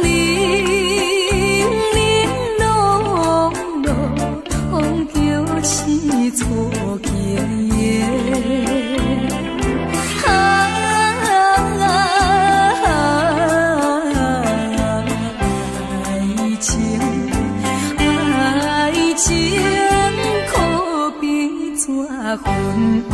你魂的。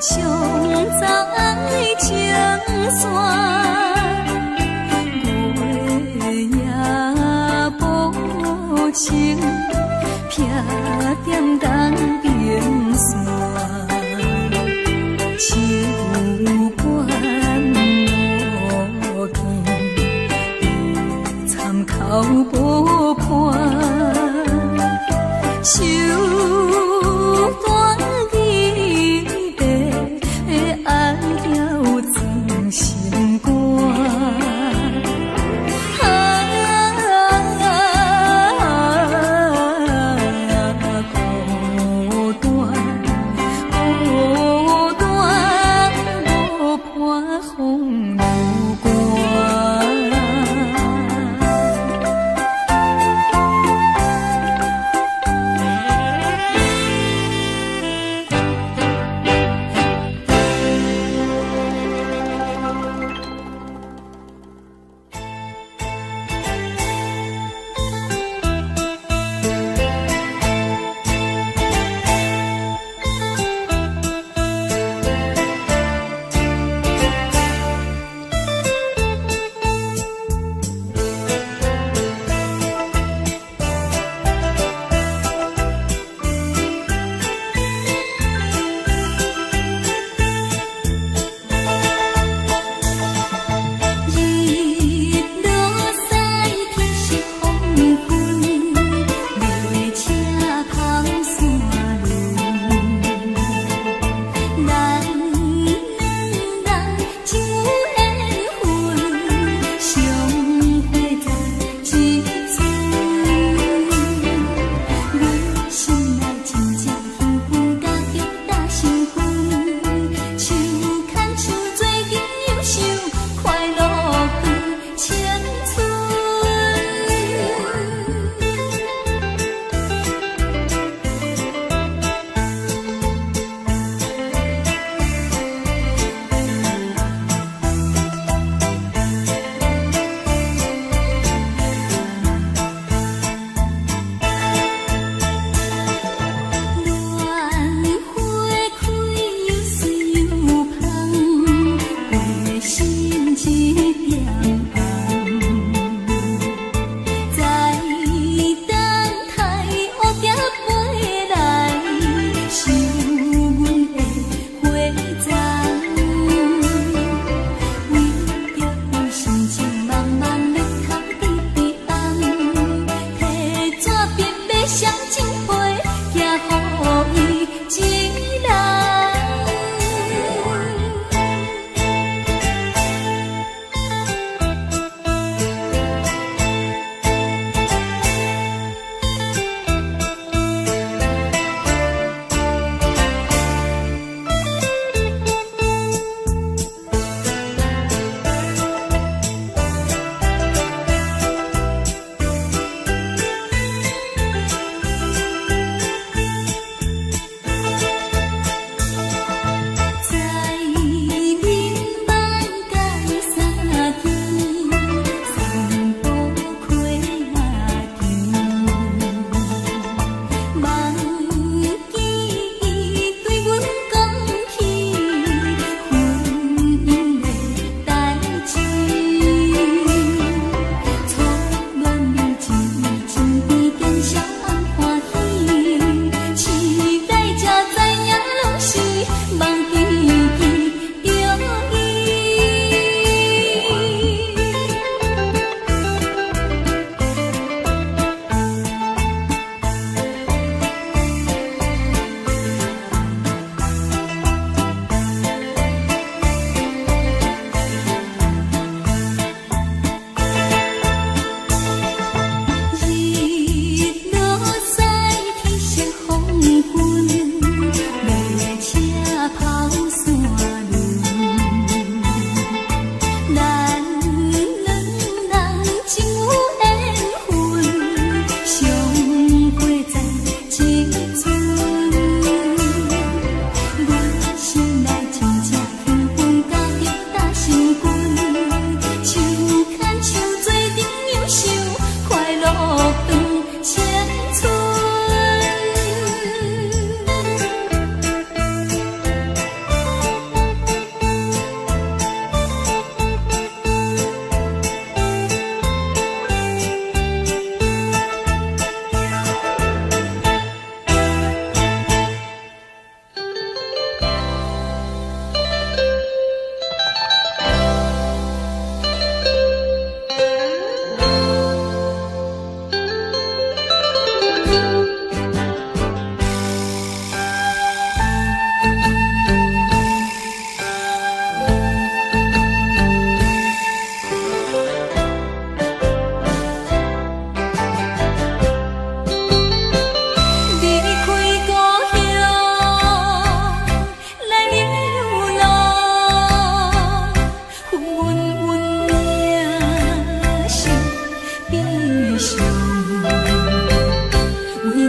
上走爱情线，月夜无情，徛踮东边线，手管无见，参考无伴，手段。心肝，孤单无伴风流寒。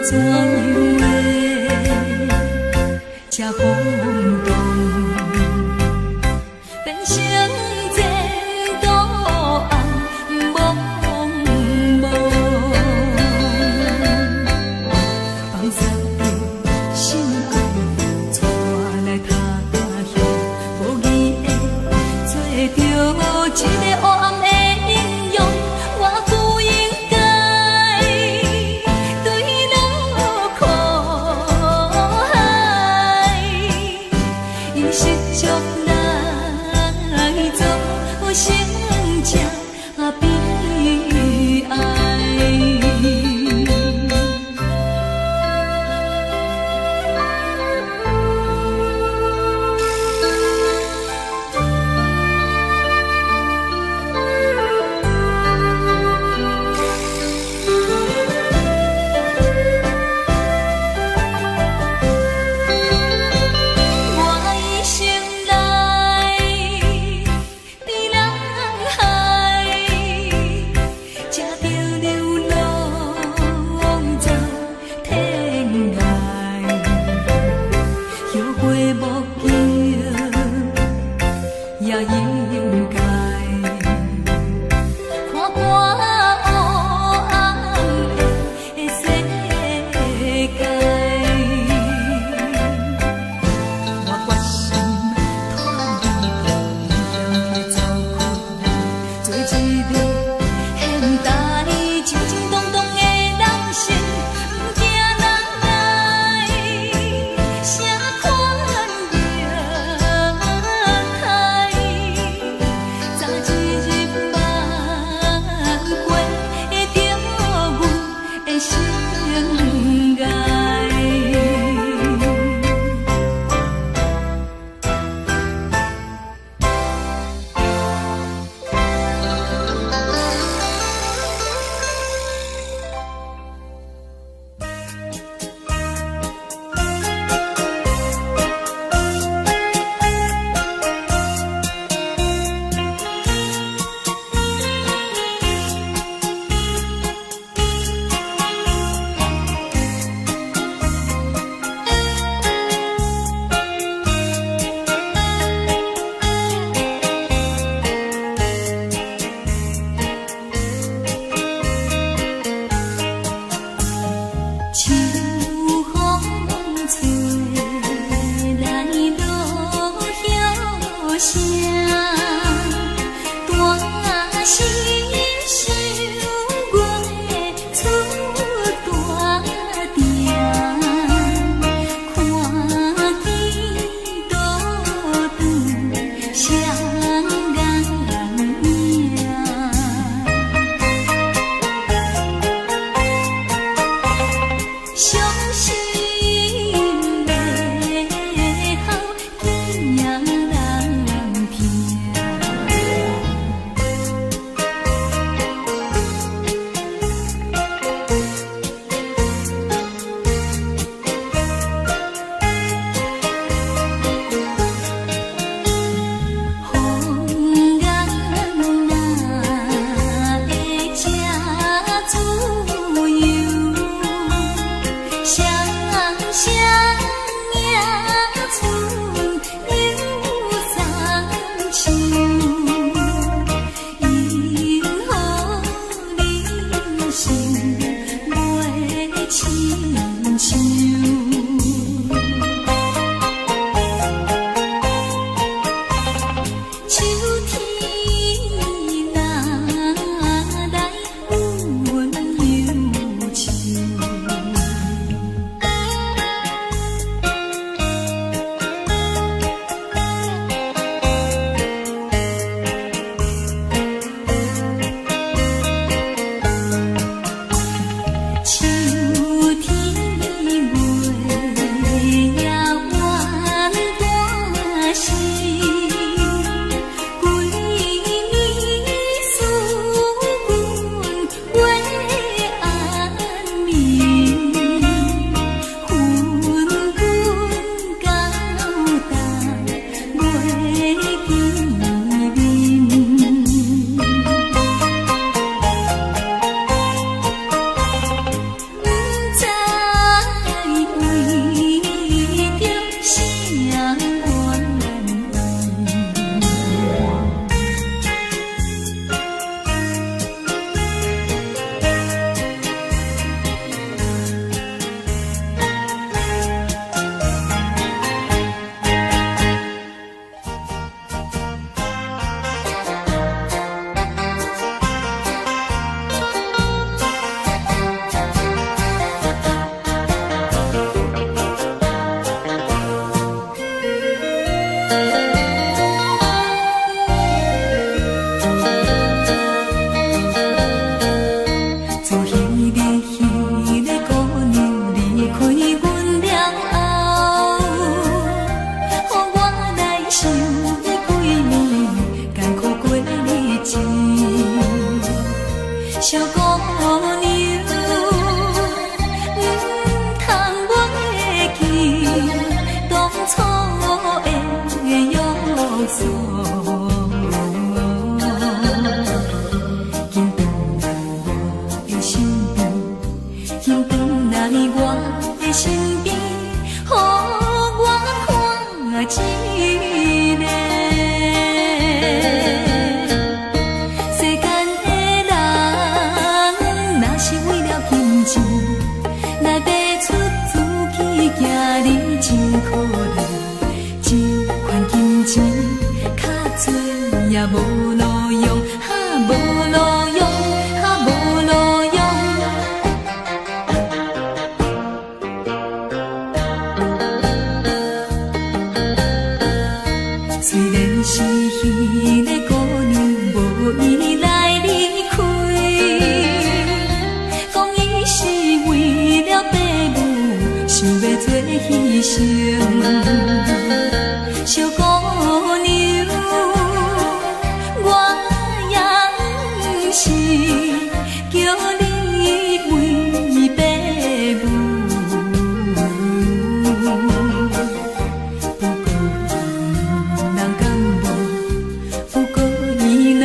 怎样的这轰动，变成这道暗蒙蒙，放散着心肝，带来他乡，无意的做着一个黑暗的英雄，我不应该对路苦海，用失足来做成这悲哀。来我的身边，予我看一个。世间的人，若是为了金钱来爬出自己，行你真可怜。这款金钱较多也无路用，无路用，无路用。虽然是彼个姑娘无意来离开，讲伊是为了爸母，想要做牺牲。小姑娘，我也不是叫你为爸母，不过伊两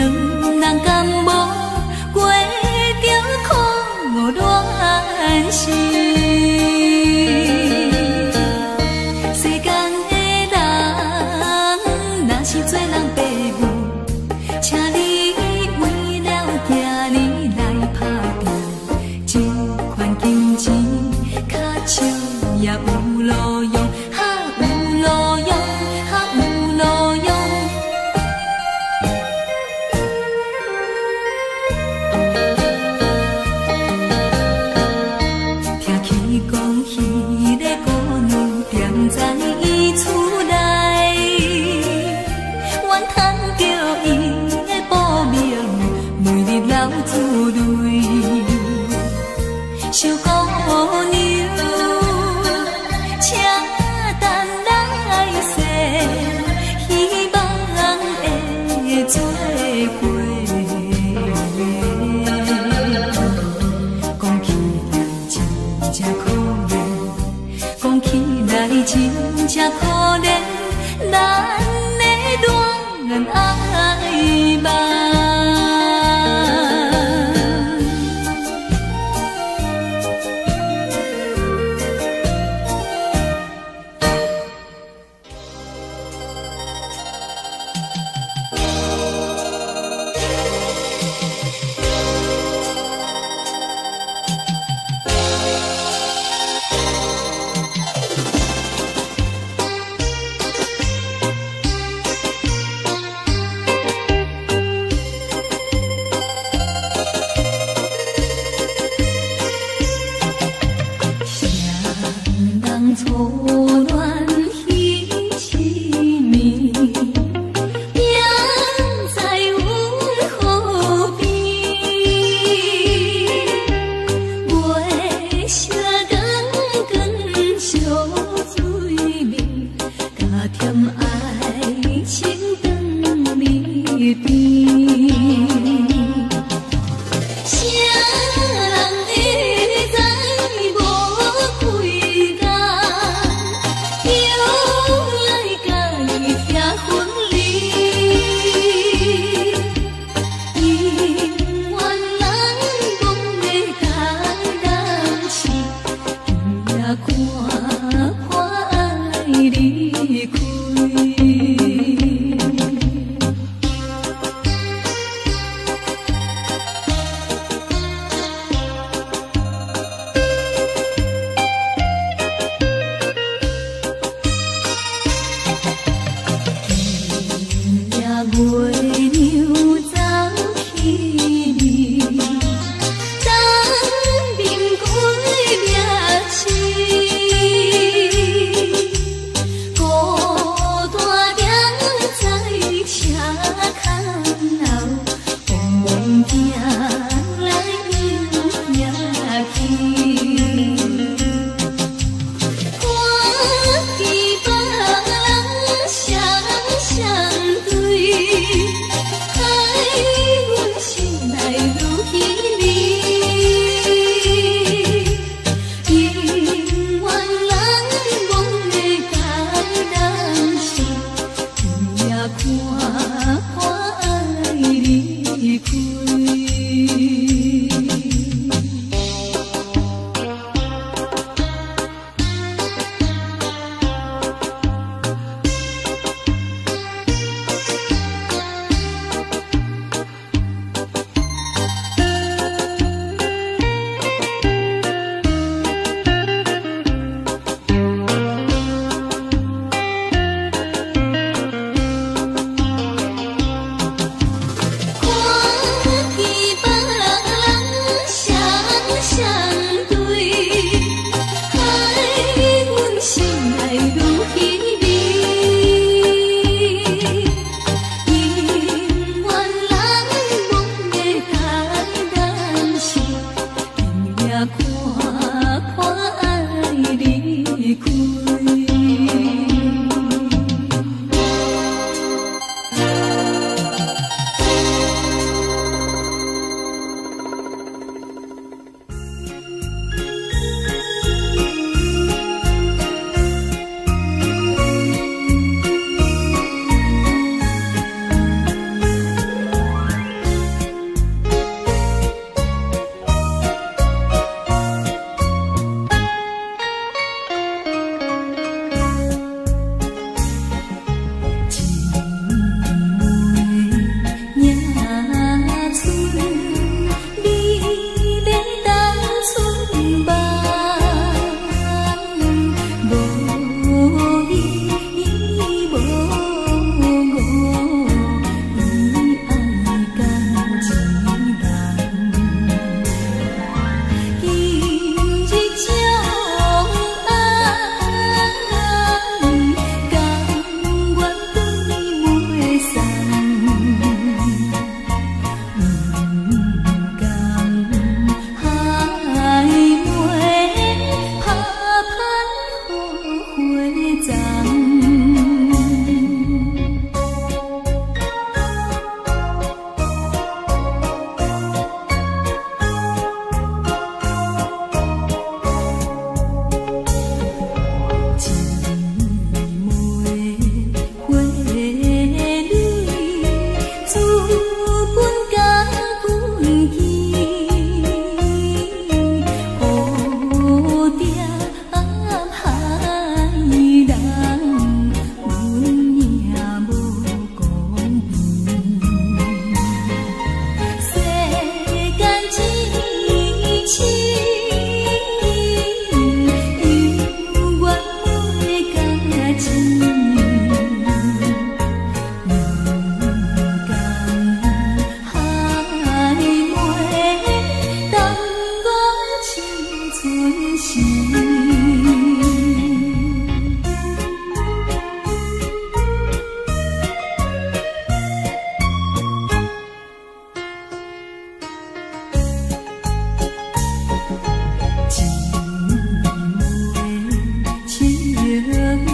人敢无过着苦乱世。世间的人，若是做人爸母，请你为了囝儿来打拼，这款金钱较少也有路用，有路用，有路用。听起讲彼个姑娘踮在伊厝内，怨叹着伊的报名，每日流珠泪。小姑娘，请等来世，希望会做伙。讲起来真正可怜，讲起来真正可怜，咱的恋爱梦。错乱彼痴迷，命在阮河边。月色光光烧水面，加添爱情长绵绵。月娘走去眠，当面归夜痴。有人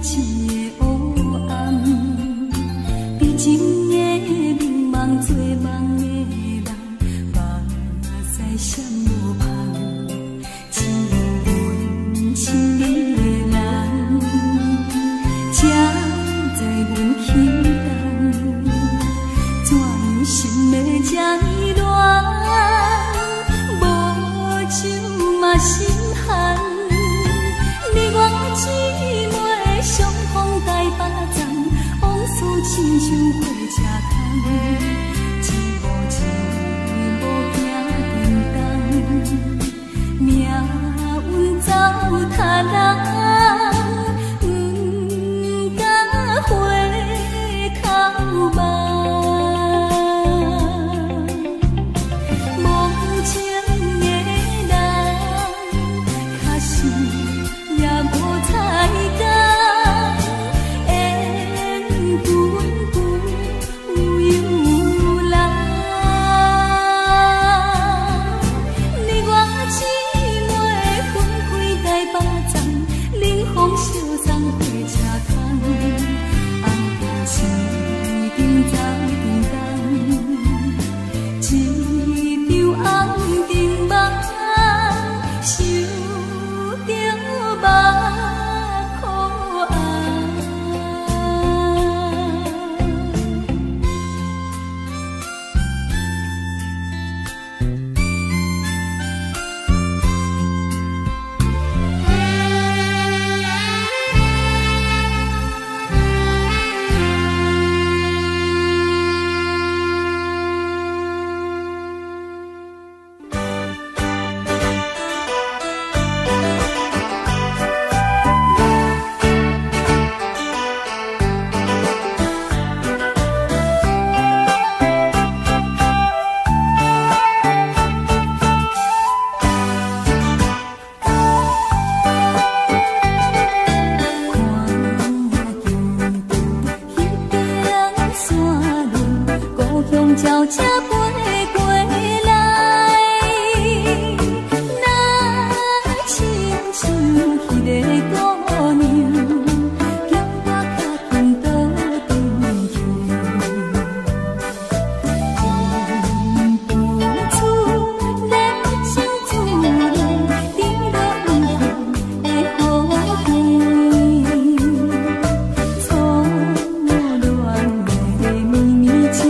像的黑暗，比情的迷茫做梦的人，目屎闪无香，只有阮心里的人，才知阮轻重，怎样心的这呢乱，无酒嘛心寒。你我姊妹相逢台北站，往事亲像火车窗，一步一步行沉重，命运走他人，不敢回头望。梦情的人，假使也无彩工，缘分不由人。你我姊妹分开台北站，冷风相送火车窗，红灯市顶走叮当，一场红灯梦，想着目眶鸟车飞过来，若亲像迄个姑娘，叫我脚紧倒转去。忍不住热情自然，滴落温馨的雨天，错乱的秘密情。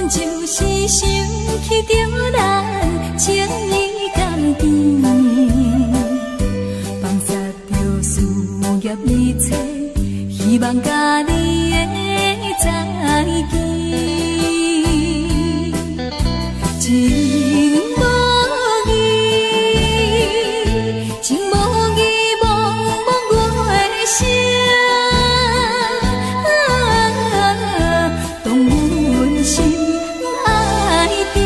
就是想起着咱情意甘甜，放下着事业一切，希望甲你的再见。情无义，情无义，茫茫月声，当阮心爱你。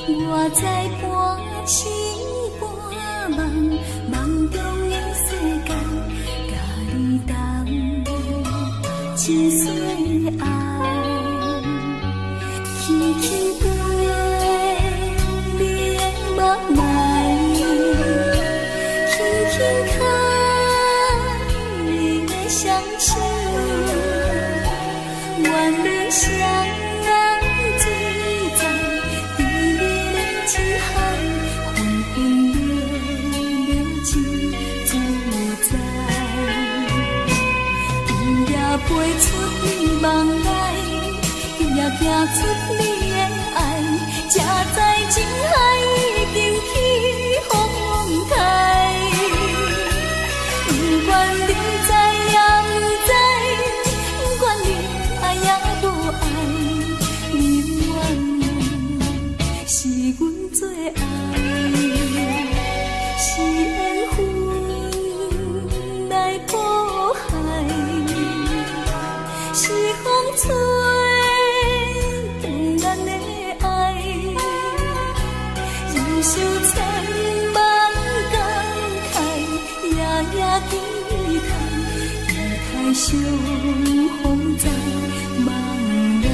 我在半醒半梦，梦中的世界，甲你同真水爱，轻轻飞，你的目来，轻轻看，你的双手，愿人相爱最在，甜蜜的情海，纷纷流流情自在。伊也飞出你梦来，伊也行出你的爱，才知情海已经起风台。不管你知也不知，不管你爱也无爱，你愿是阮最爱，是缘分来破坏，是风吹断咱的爱，忍受千万感慨，夜夜期待，期待相逢在梦来。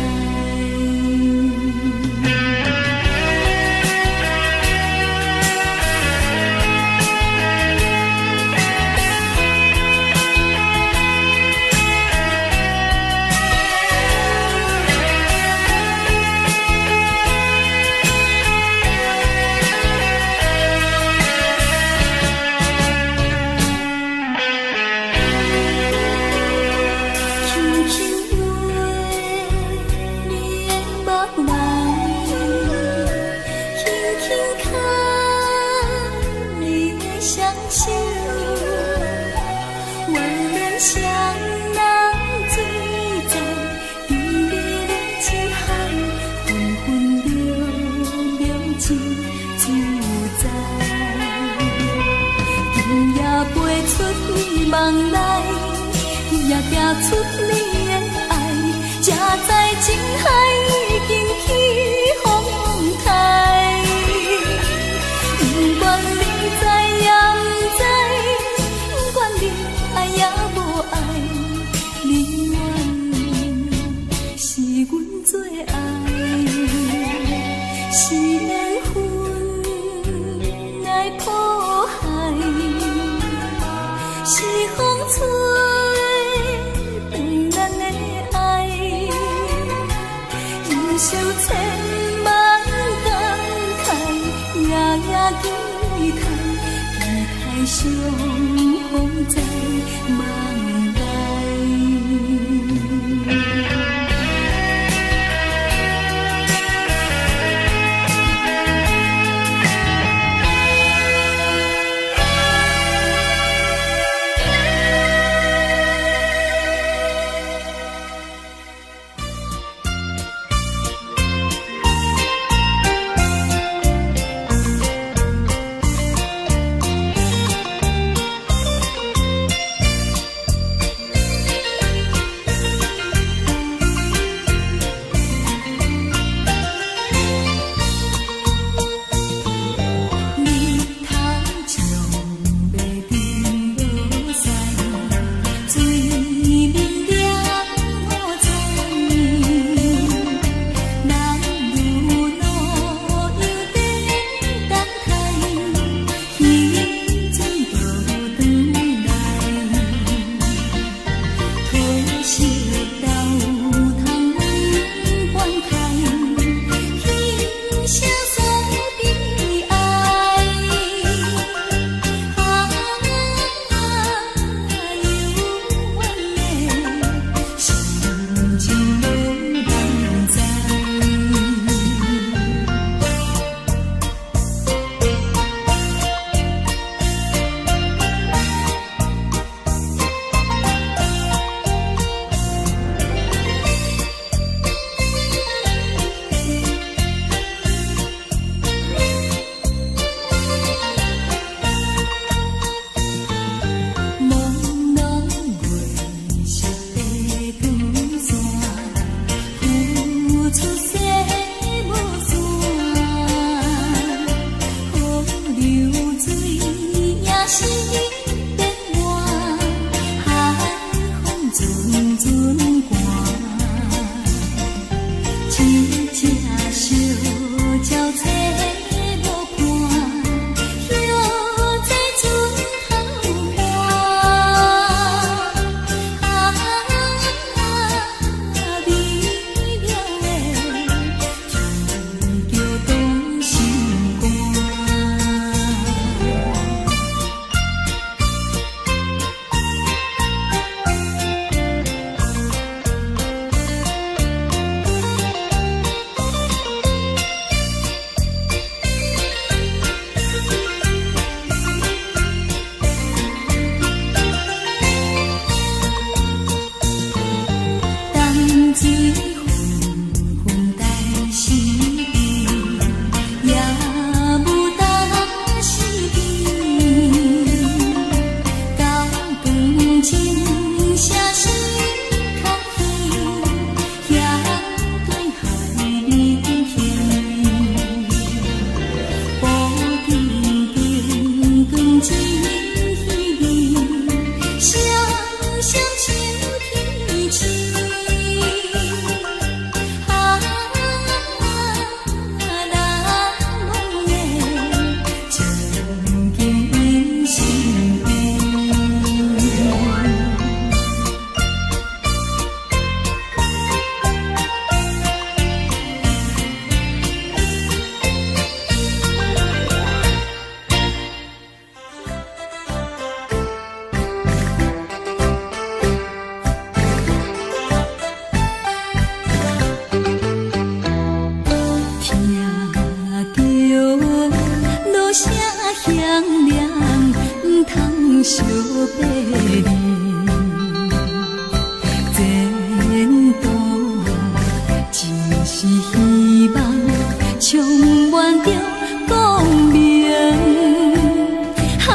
梦来，伊也行出你的爱，才知情海已经起风台。不管你知也不知，不管你爱也无爱，你愿是阮最爱，是缘分来破坏。是风吹断咱的爱，忍受千万感慨，夜夜期待，期待相逢在梦来。相别离，前途真是希望充满着光明。爱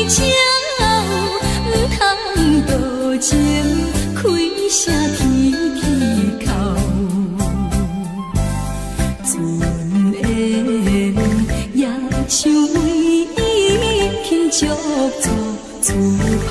情唔通多情，开声啼啼哭。船缘也想为伊庆祝厝旁。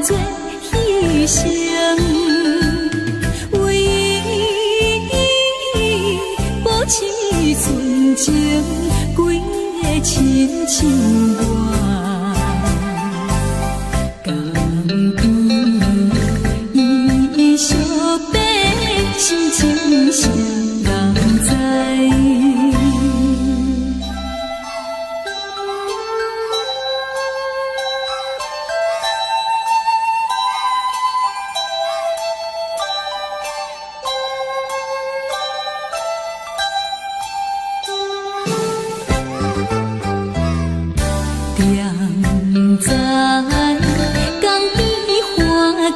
做牺牲，为伊保持纯情，规个亲像我。甘甜伊惜别心情谁人知？点在江边花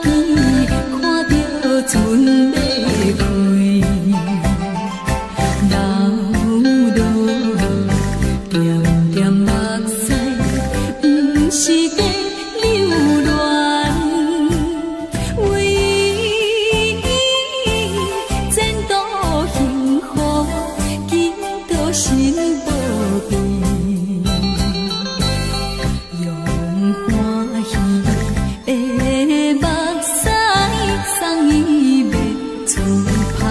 枝，看着船要开，流落点点目屎，不是在流恋，为伊前途幸福，见到心无变。送伊要厝旁，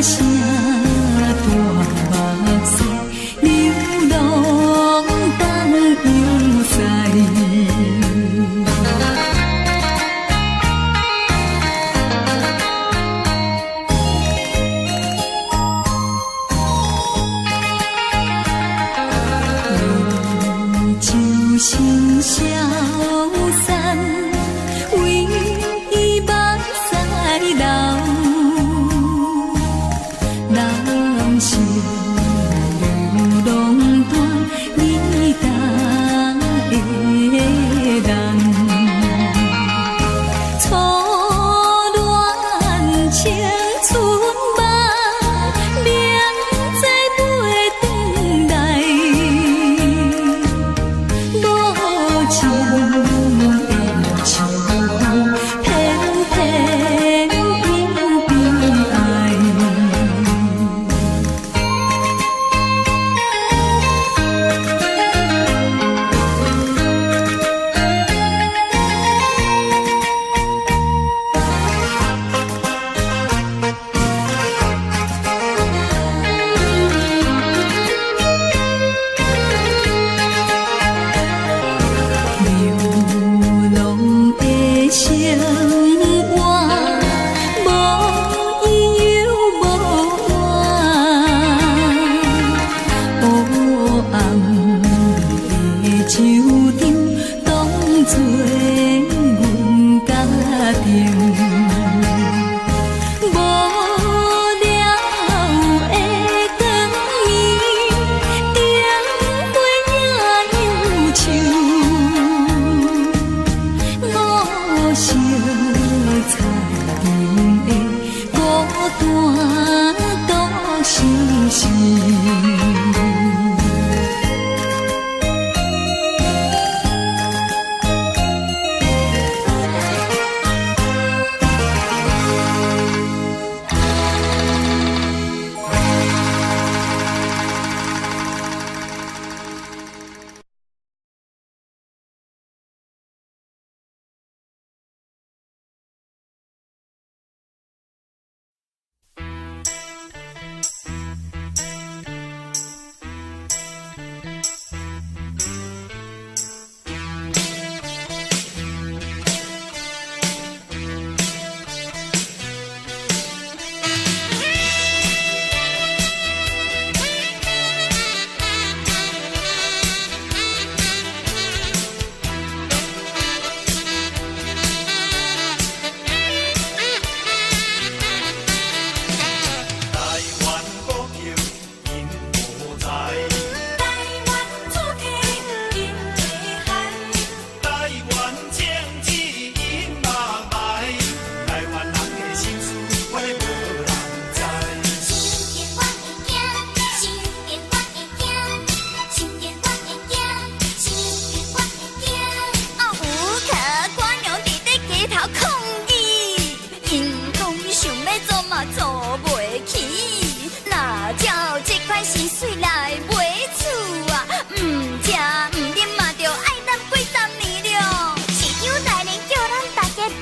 声大目屎，流浪当游西。心消散，为伊目屎流，人生流浪短，你等的人，初恋青春梦，明知袂转来。情的秋风，偏偏又悲哀。生活无依又无伴，黑暗的酒场当作阮家庭，无聊的光暝，灯火也忧愁。小菜场的孤单独心事。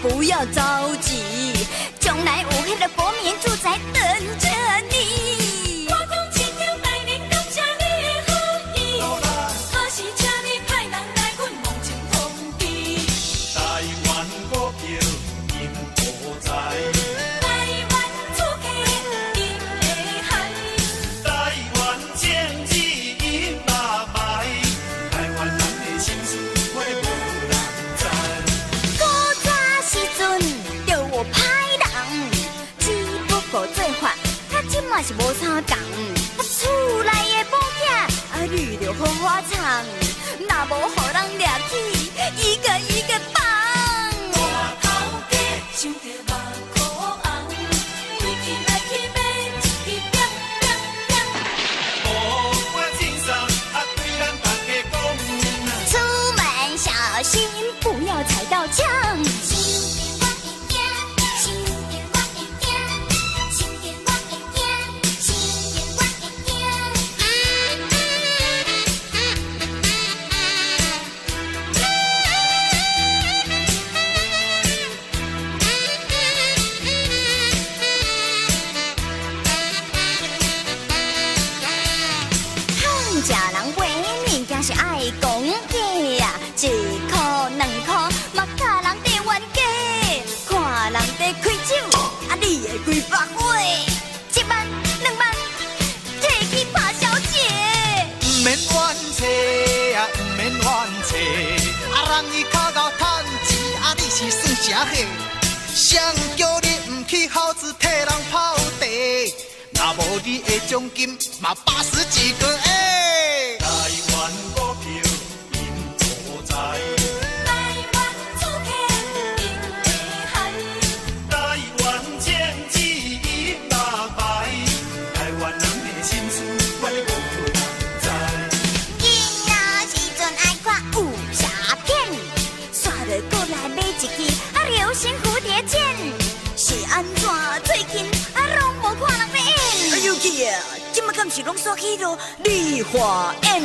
不要着急，将来有迄个国民住宅等着你。我讲亲像大人感谢你的好意，可是请你派人来阮梦前通知。台湾国票因何在？台湾主客因会害，台湾政治因麻败，台湾人的心事会无人知。叫我歹人，只不过做法，较即嘛是无啥共。厝内的某囝，你着好好藏，若无互人掠去，一个一个放。大头家想着目眶红，规气来去买一支扁扁扁。无我真爽，对咱大家讲，出门小心，不要踩到枪。几百块，1万、2万，摕去拍小姐。不免怨气啊，不免怨气，啊人伊脚高趁钱，啊你是算啥货？谁叫你不去校子替人跑地？若无你的奖金嘛80几个亿。台湾股票因所在，台湾主客因会害，台湾政治因嘛歹，台湾人的心思我无人知。囡仔时阵爱看武侠片，煞落过来买一支啊流星蝴蝶剑，是安怎最近啊拢无看人咧演？哎呦去啊！今麦敢是拢煞去咯梨花院。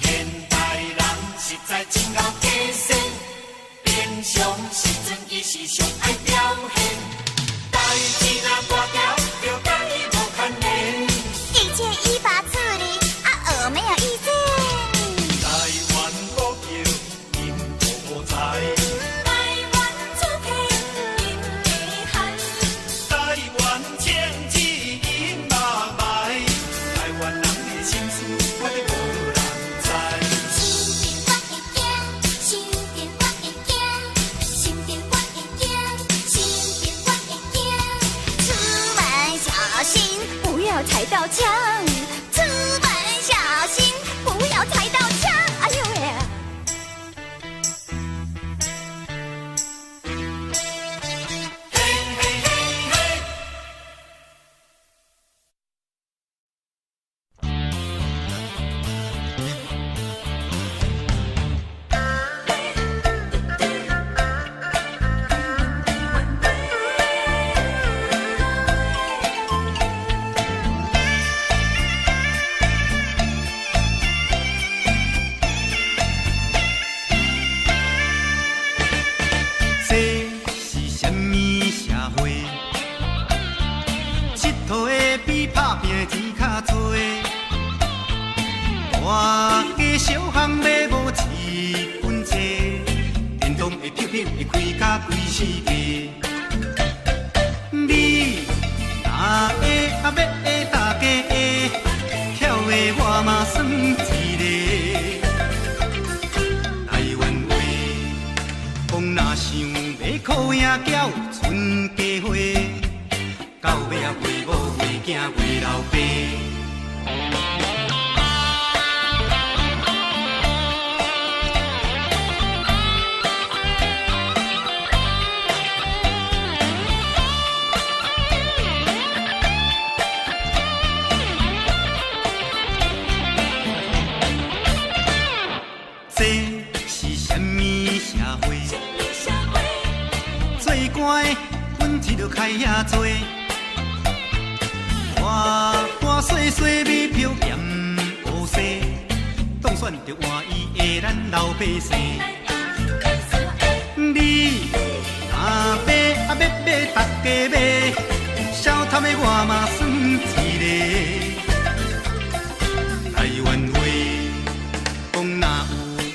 现代人实在真够假善，平常时阵伊是上爱表现，代志若大条，就甲伊无牵连。一切依法处理啊，我没有意见。台湾股票因无在，台湾主客因会害，台湾政治因嘛歹，台湾人的心思我无人知。心电我会惊，心电我会惊，心电我会惊，心电我会惊。出门小心，不要踩到枪。出门小心，不要踩到枪。哎呦喂！这是什么社会？佚佗的比打拼的钱较多，大家小巷买无一分钱，电动的票票会开甲规世界。你若会啊要会大家会，巧的我嘛算一个。台湾话。讲若想要靠赢缴剩家伙，到尾啊陪某陪囝陪老爸。这是什么社会？做官本钱就开遐多，花花细细买票嫌乌西，当选着换伊的咱老百姓。你若要啊要买，大家买，小摊的我嘛算一个。台湾话讲若有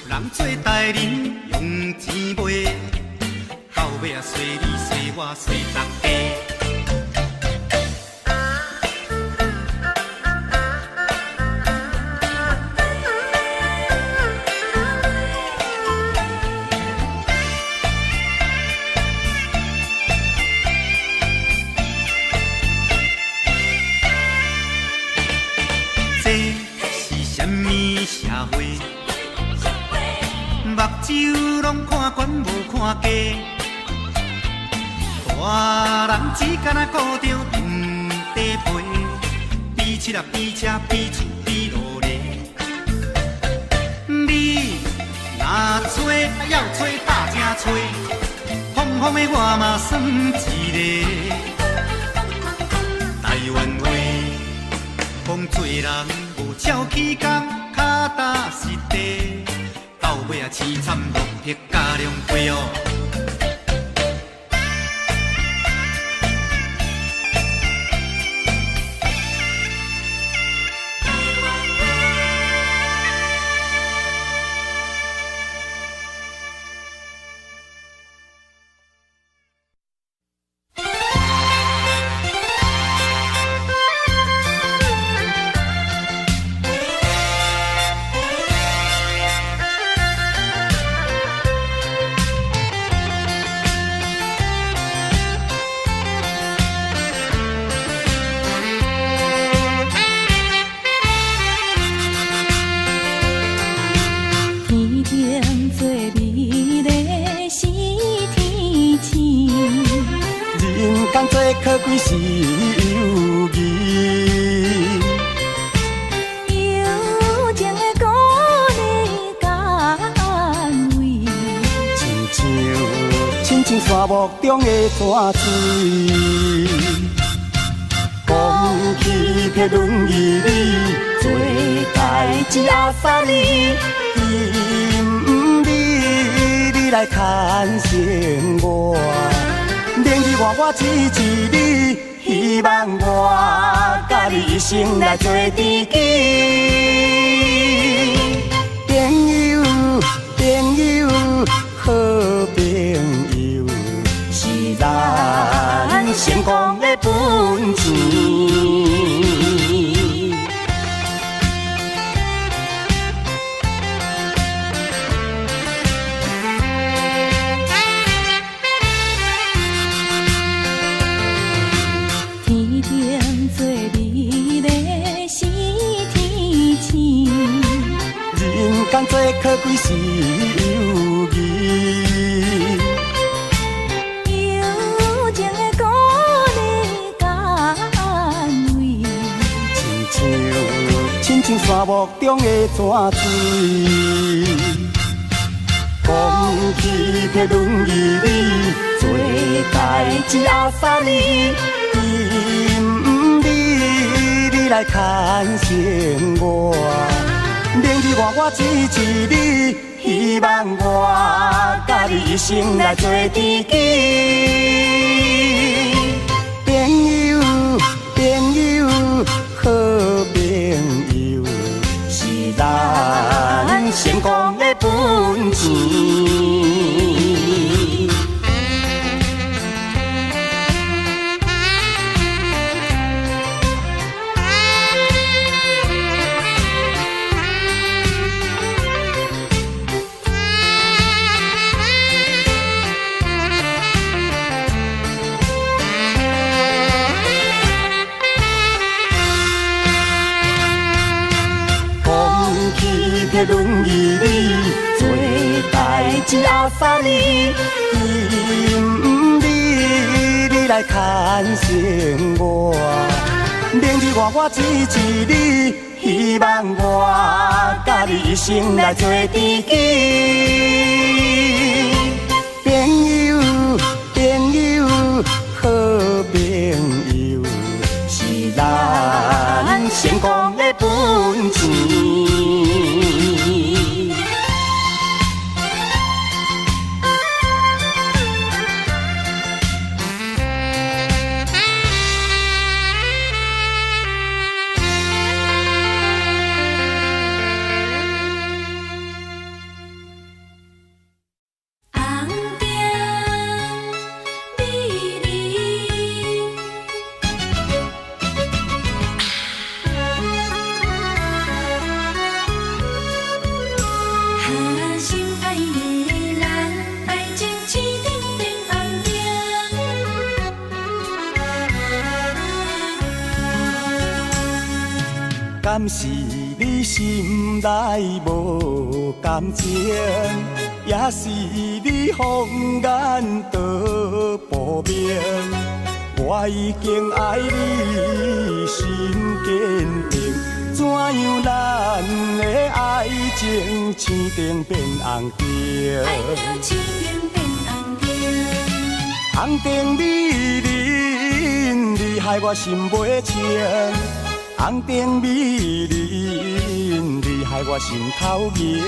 人做代人用钱买。到尾啊，随你随我随大家。这是什么社会？目睭拢看悬无看低。大人只敢若顾着长地皮，比七啊比车比厝比路咧。你若找啊要找大正找，风风的我嘛算一个。台湾话讲做人无照起工，脚踏实地，到尾啊凄惨落魄加凉杯哦。可贵是友谊。友情的鼓励甘慰，亲像沙漠中的泉水。讲起迄轮椅里，做代志阿三年，伊毋理你来牵绳我，明日我支持你，希望我甲你一生来做知己。朋友，朋友，好朋友，是咱成功的本钱。天顶做美丽是天星，人间最可贵是友谊。友情的鼓励甘慰，亲像沙漠中的泉水。讲起迄轮椅里，做代志阿三年，伊毋理你来牵绳我，明日我支持你，希望我甲你一生来做知己。朋友，朋友，好朋友，是咱成功的本钱。迄轮椅里做代志阿三年，伊毋理你来牵绳我，明日我支持你，希望我甲你一生来做知己。朋友，朋友，好朋友，是咱成功的本钱。敢是你心内无感情，也是你放眼道不明。我已经爱你心坚定，怎样咱的爱情青灯变红灯？爱到青灯变红灯，红灯美人，你害我心袂清。红灯美人，你害我心头凝。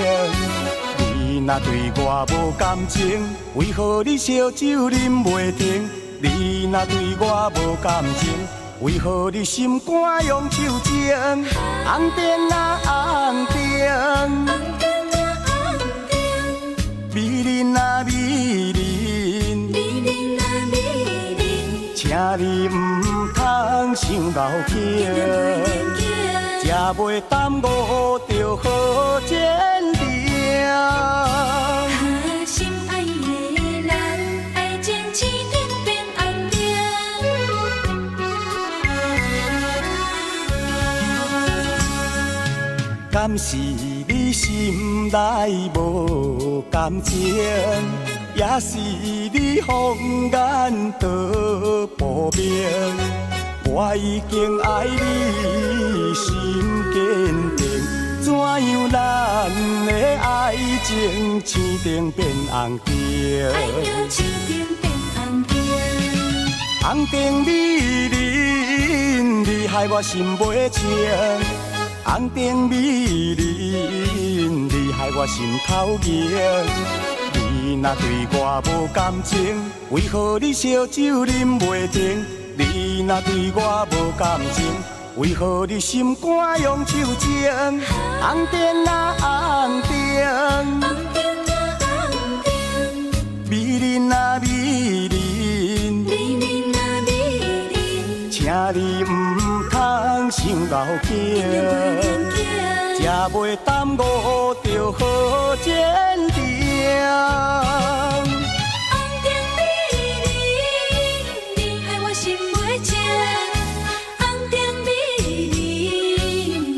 你若对我无感情，为何你烧酒啉袂停？你若对我无感情，为何你心肝用手情？红灯啊红灯，美人啊美人，请你唔通想老境，才袂耽误着好前程。心爱的人，爱情青灯变红灯。敢是你心内无感情，也是你风眼道不明。我已经爱你心坚定，怎样咱的爱情青灯变红灯？爱着青灯变红灯，红灯美人，你害我心袂清。红灯美人，你害我心头热。你若对我无感情，为何你烧酒啉袂停？你若对我无感情，为何你心肝用手情？红灯啊红灯，红灯啊红灯，美人啊美人，美人啊美人，请你唔通伤老天境。天才袂耽误着好前程。红灯美人，你害我心袂静。红灯美人，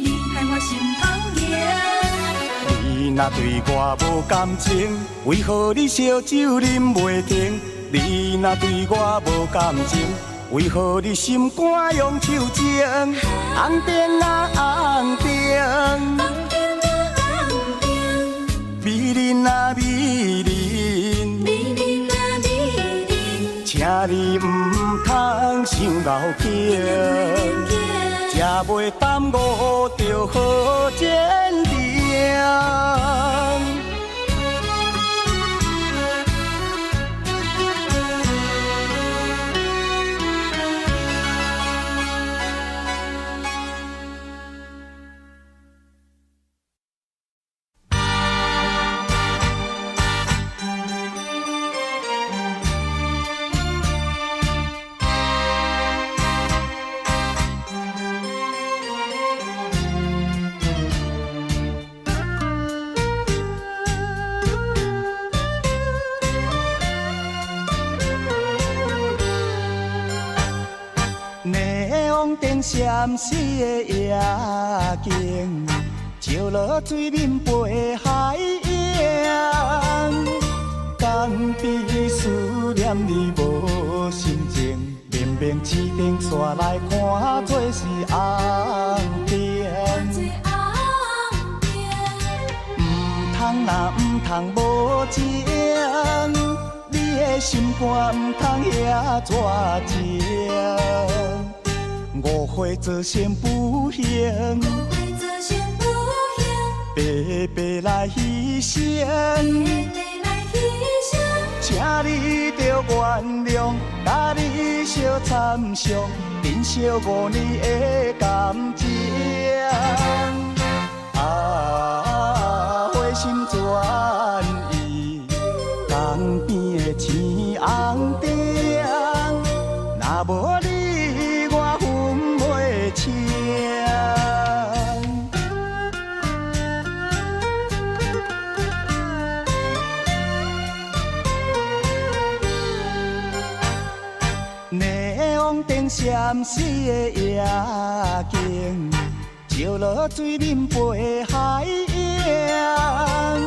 你害我心头热。你若对我无感情，为何你烧酒啉袂停？你若对我无感情，为何你心肝用手情？红灯啊红灯，红灯啊红灯，美人啊美人，美人啊美人，请你唔通伤老境，才袂耽误着好前程。闪烁的夜景，照落水面陪海洋。敢比思念你无心情，明明市顶煞来看做是红灯。唔通若唔通无情，你的心肝唔通遐绝情。误会做仙不行，白白来牺牲，请你着原谅，甲你相参详，珍惜5年的感情。啊，花心转意，江边的青红灯，若无你。neon灯闪烁的夜景，照落水面陪海洋。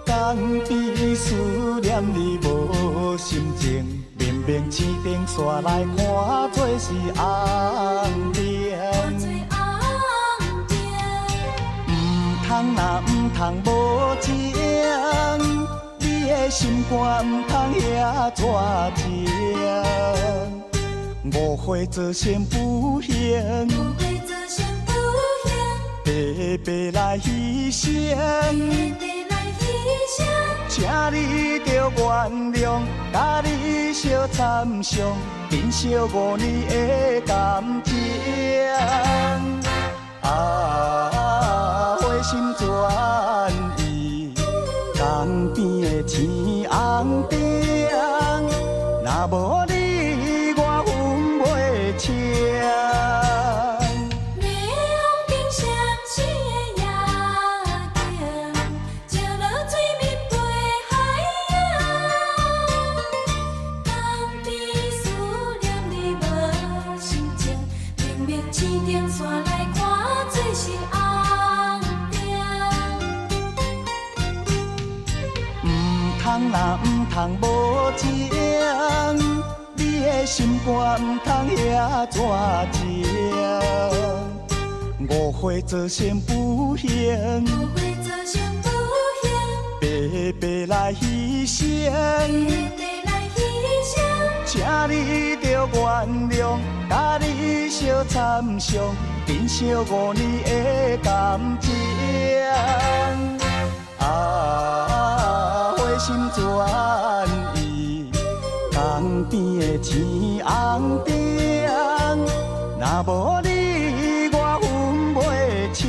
敢比思念你无心情，明明市顶煞来看做是红灯。唔通若唔通无情，你的心肝唔通遐绝情。误会做仙不行，白白来牺牲。请你着原谅，甲你相参详，珍惜5年的感情。啊，花心转意，江边的青红灯，若无你我分袂清。通若毋通无情，你的心肝毋通遐绝情。误会造成不幸，白白来牺牲。请你着原谅，甲你相参详，珍惜5年的感情。花心转意，江边的青红灯，若无你我分袂清。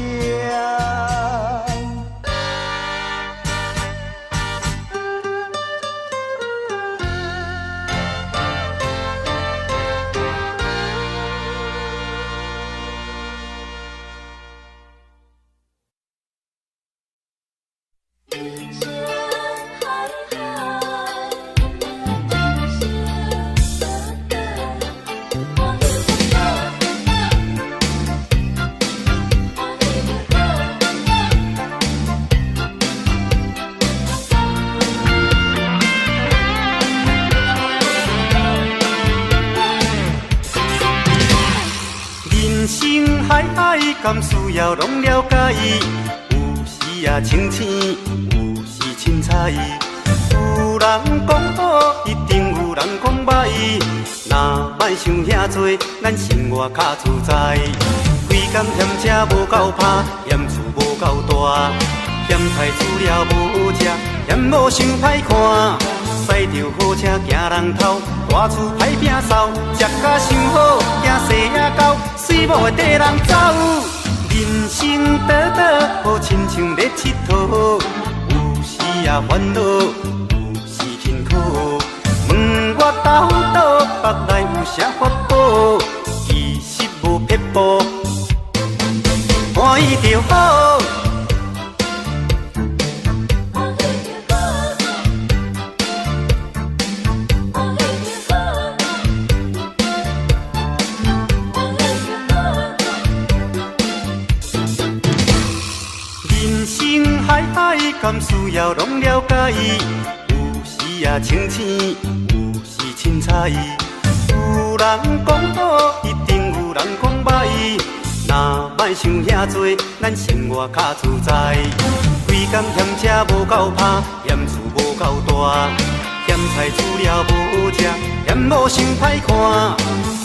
敢需要拢了解，有时也清醒，有时凊彩。有人讲好，一定有人讲歹。若莫想遐多，咱生活较自在。规工嫌车无够拍，嫌厝无够大，嫌菜煮了无食，嫌某想歹看。驶着好车行人头，大厝歹摒扫，食甲伤好，惊细仔狗，水某会缀人走。人生短短，好亲像咧佚佗，有时也烦恼，有时辛苦。问我斗倒，腹内有啥法宝？其实无撇步，欢喜就好。敢需要拢了解，有时也清醒，有时凊彩。有人讲好，一定有人讲歹。若莫想遐多，咱生活较自在。规工嫌车无够拍，嫌厝无够大，嫌菜煮了无食，嫌某想歹看。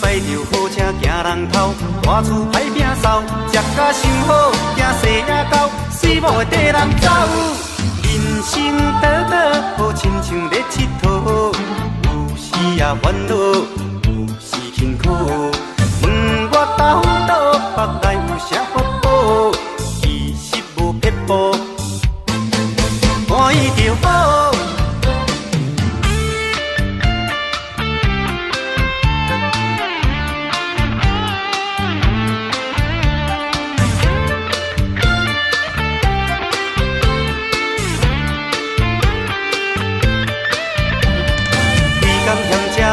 驶着好车行人头，大厝歹摒扫，食甲伤好，惊细仔狗，水某会缀人走。人生短短，好亲像咧佚佗，有时也烦恼，有时辛苦。问我斗倒，腹内有啥法宝？其实无撇步，欢喜就好。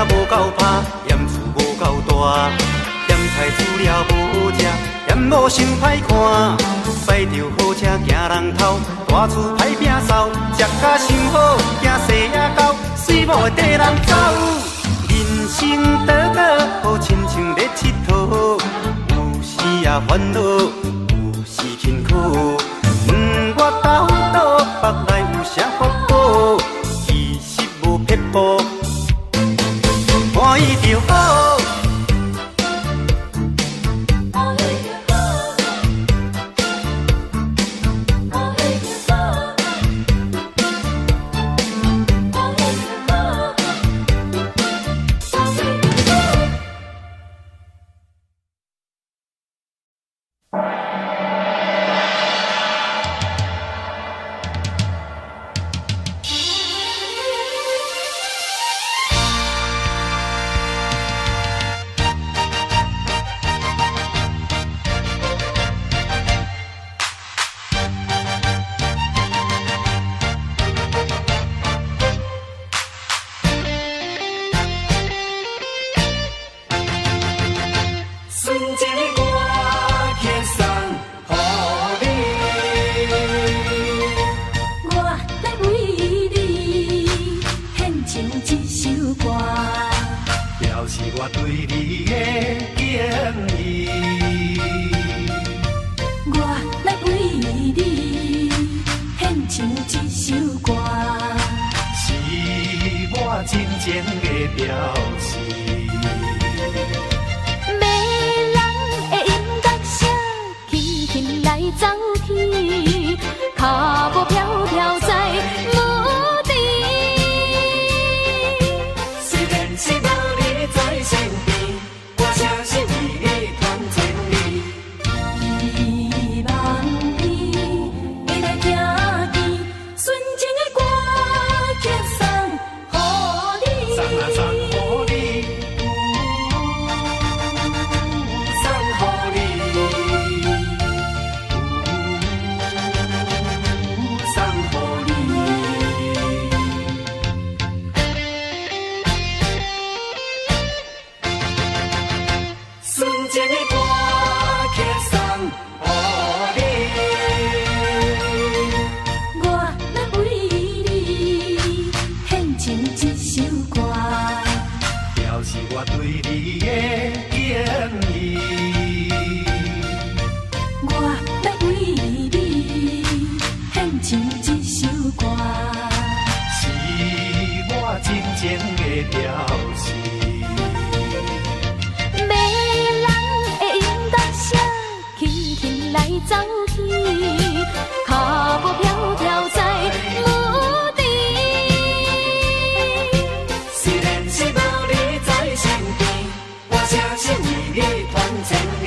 无够拍，嫌厝无够大，嫌菜煮了无食，嫌某想歹看。驶着好车行人头，大厝歹摒扫，食甲伤好，惊细仔狗，水某会缀人走。人生短短，好亲像咧佚佗，有时也烦恼，有时辛苦。问我斗倒，腹内有啥法宝？其实无撇步。欢喜就好。起，脚步飘飘在无地。虽然是无你在身边，我诚信为你传千里。希望你会来听见纯情的歌曲送予你。送啊送予你，送予你，送予你。纯情的歌曲送予你。我要为你献唱一首歌，表示我对你的敬意。我要为你献唱一首歌，是我真情的表示。迷人的音乐声，轻轻来走起，脚步飘飘在无地。虽然是无你在身边，我诚心为你传千里。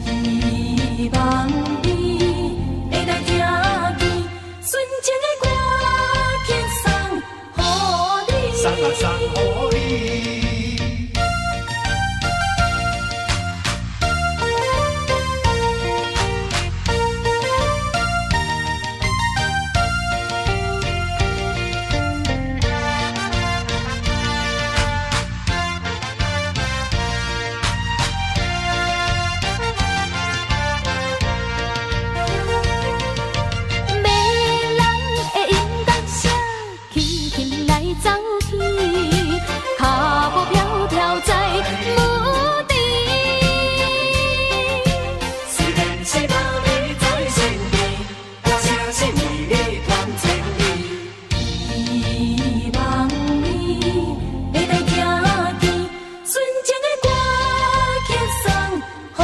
希望你会来听见纯情的歌曲送予你。送啊送予你。迷人的音乐声，轻轻来走起，脚步飘飘在无地。虽然是无你在身边，我诚心为你传千里。希望你会来听见纯情的歌曲送予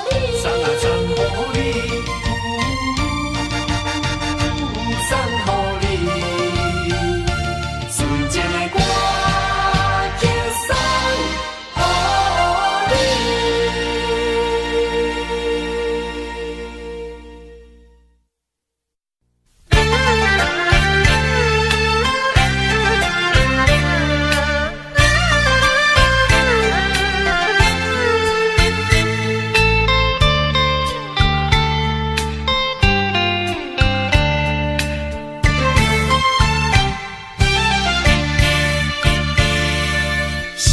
你。送啊送予你，送予你，纯情的歌曲送予烧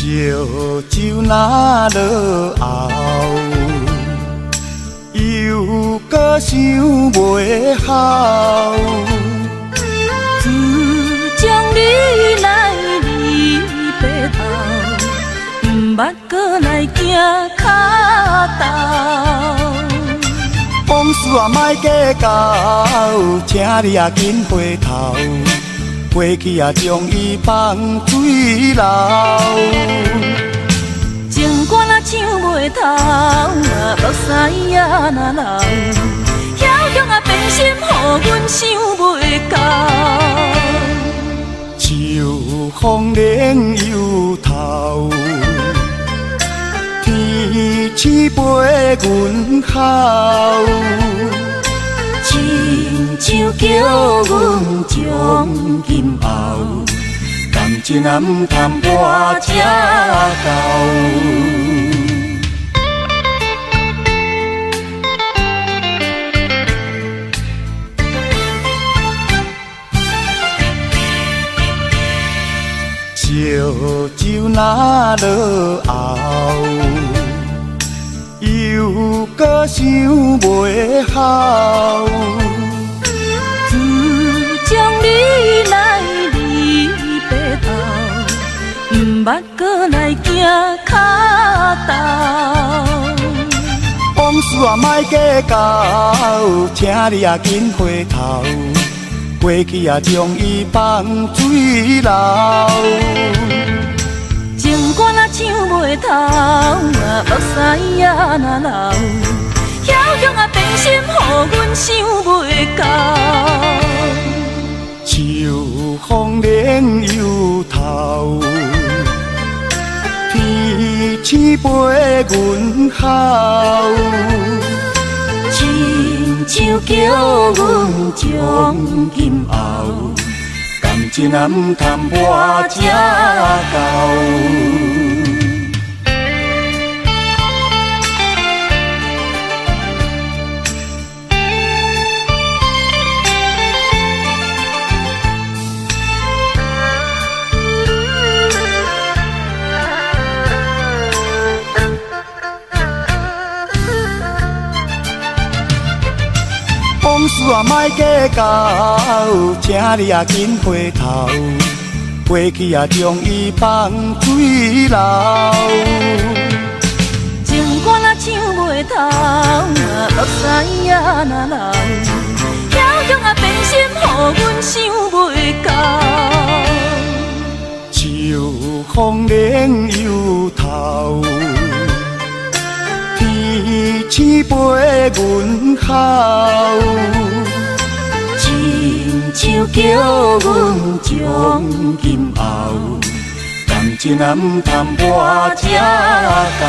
酒若落后，又搁想袂好。自从你来离白头，毋捌搁来行脚头。往事啊，莫计较，请你啊紧回头，过去啊将伊放水流。情歌若唱袂透，目屎也若流，遐强啊变心，予阮想袂到。秋风冷又透，天星陪阮哭，亲像叫阮将今后，感情啊毋通跋这厚。烧酒若落后，又搁想袂好。自从你来离白头，毋捌搁来行脚头。往事啊莫计较，请你啊紧回头，过去啊将伊放水流。情歌若唱袂透，目屎也若流，遐强啊变心，予阮想袂到。秋风连又透，天星陪阮哭，亲像叫阮将今后，感情啊毋通破这厚。往事啊，莫计较，请你啊紧回头，过去啊将伊放水流。情歌若唱袂透，目屎也若流，巧强啊变心，予阮想袂到。秋风连又透，天星陪阮哭，亲像叫阮将今后，感情啊毋通破这厚。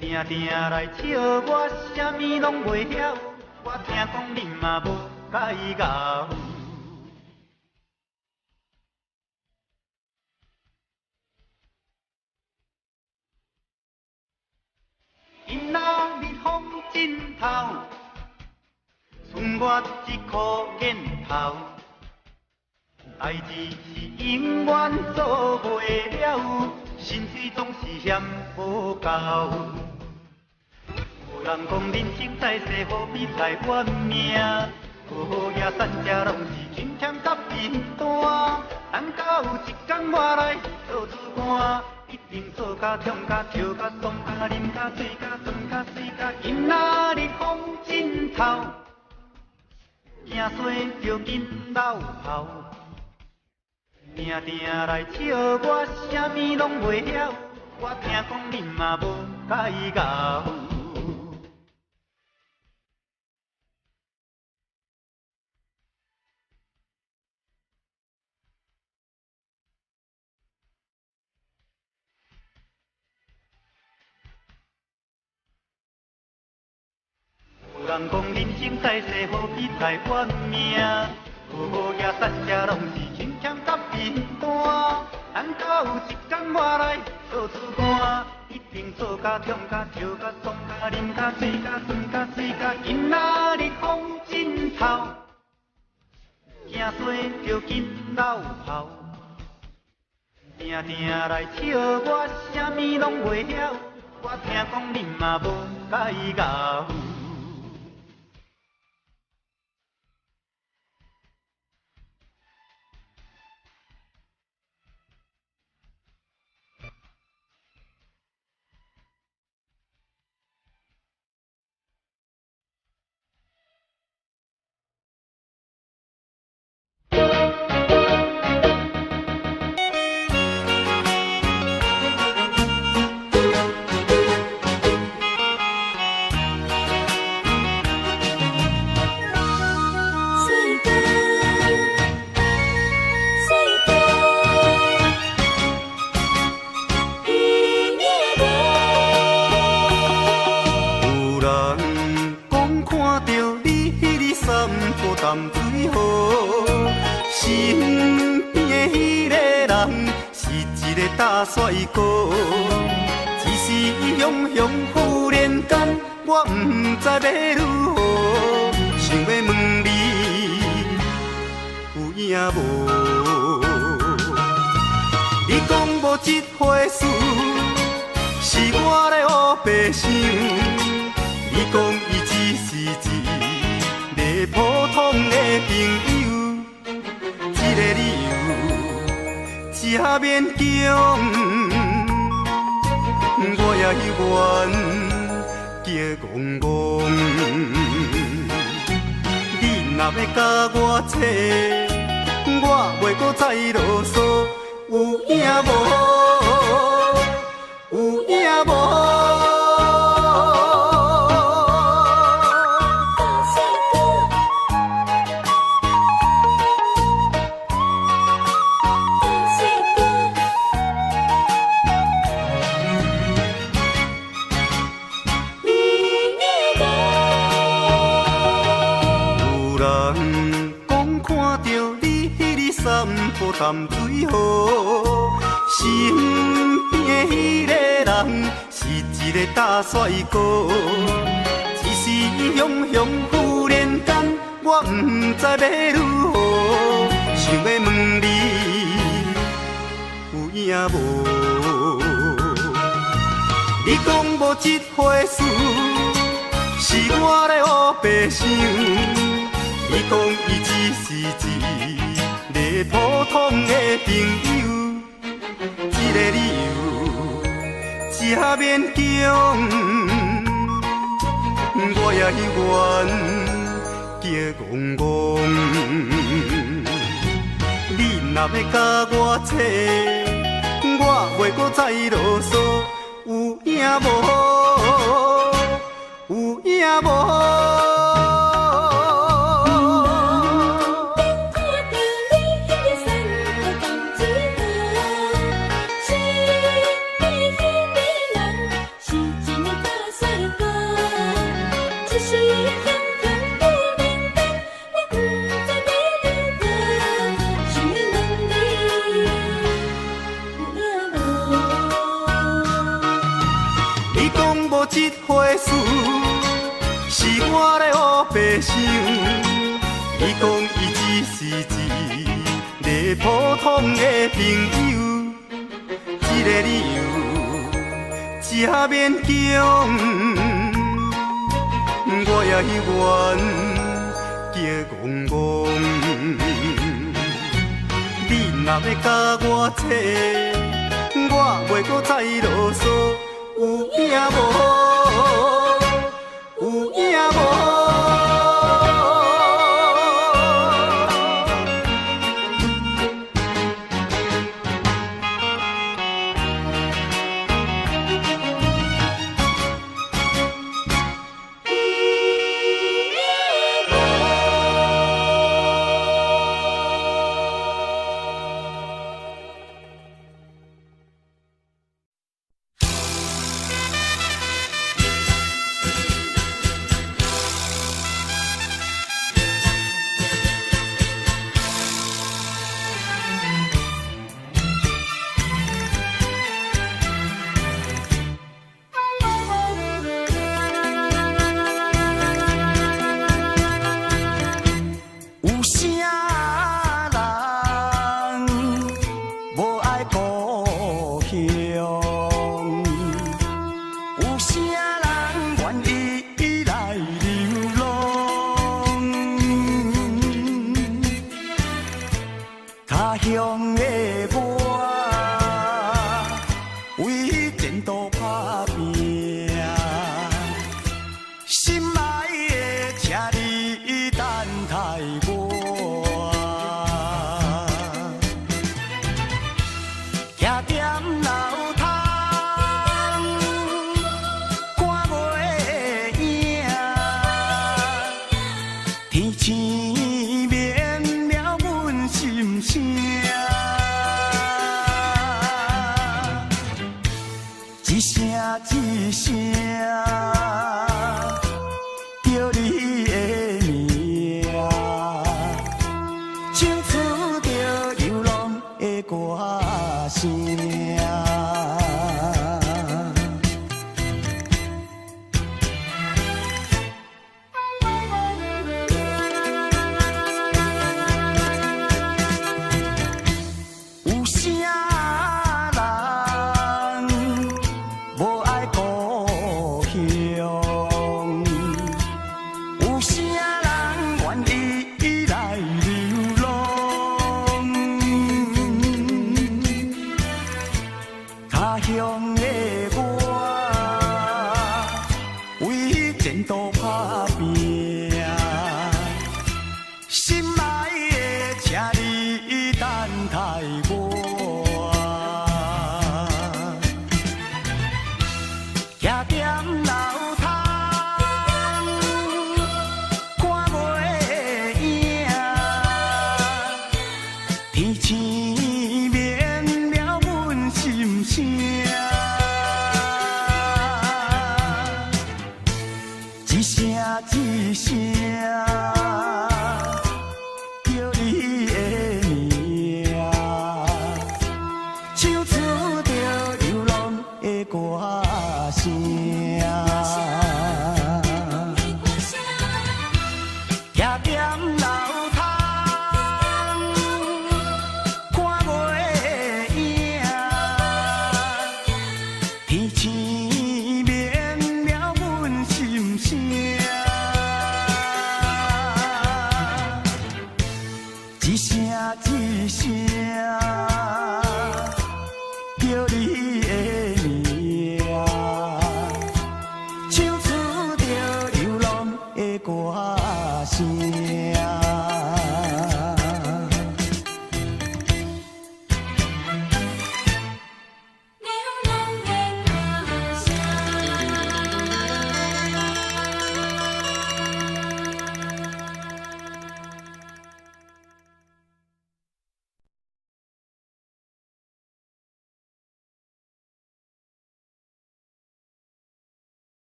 定定来笑我，啥物拢袂晓。我听讲你嘛无解咬。因仔日风真透，剩我一箍烟头。代志是永远做袂了，薪水总是嫌无够。无人讲人生在世，何必来怨命？好野善者拢是真欠甲面单。等到有一天我来做主官，一定做甲冲甲跳甲爽甲啉甲醉甲酸甲水甲。今仔日风真透，惊洗着紧流泡。定定来笑我，啥物拢袂晓。我听讲你嘛无解咬。有人讲人生在世，何必来怨命？好野善者拢是真欠甲面单。等到有一天我来做主官，一定做甲冲甲跳甲爽甲啉甲醉甲酸甲水甲。今仔日风真透，惊洗着紧流泡。定定来笑我，啥物拢袂晓。我听讲你嘛无解咬。身边的迄个人是一个大帅哥，只是雄雄忽然间，我不知要如何，想要问你有影无？你讲无这回事，是我咧黑白想。你讲伊只是一个普通的朋友，这个理由真勉强，我也愿叫戆戆。你若要甲我扯，我袂搁再啰嗦，有影无？有影无？淡水河，身边迄个人是一个大帅哥，只是雄雄忽然间，我不知要如何，想要问你有影无？你讲无这回事，是我咧黑白想。你讲伊只是一个普通的朋友，这个理由真勉强，我也愿叫戆戆。你若要甲我扯，我袂搁再啰嗦，有影无？有影无？这回事是我咧黑白想，你讲伊只是一个普通的朋友，这个理由真勉强，我也愿叫戆戆。你若要甲我扯，我袂搁再啰嗦。有影无？有影无？一声叫你的名，唱出天星免了阮心声，一声一声叫你的名，唱出着流浪的歌声。徛踮楼窗，看月影，天星免了阮心声，一声一声。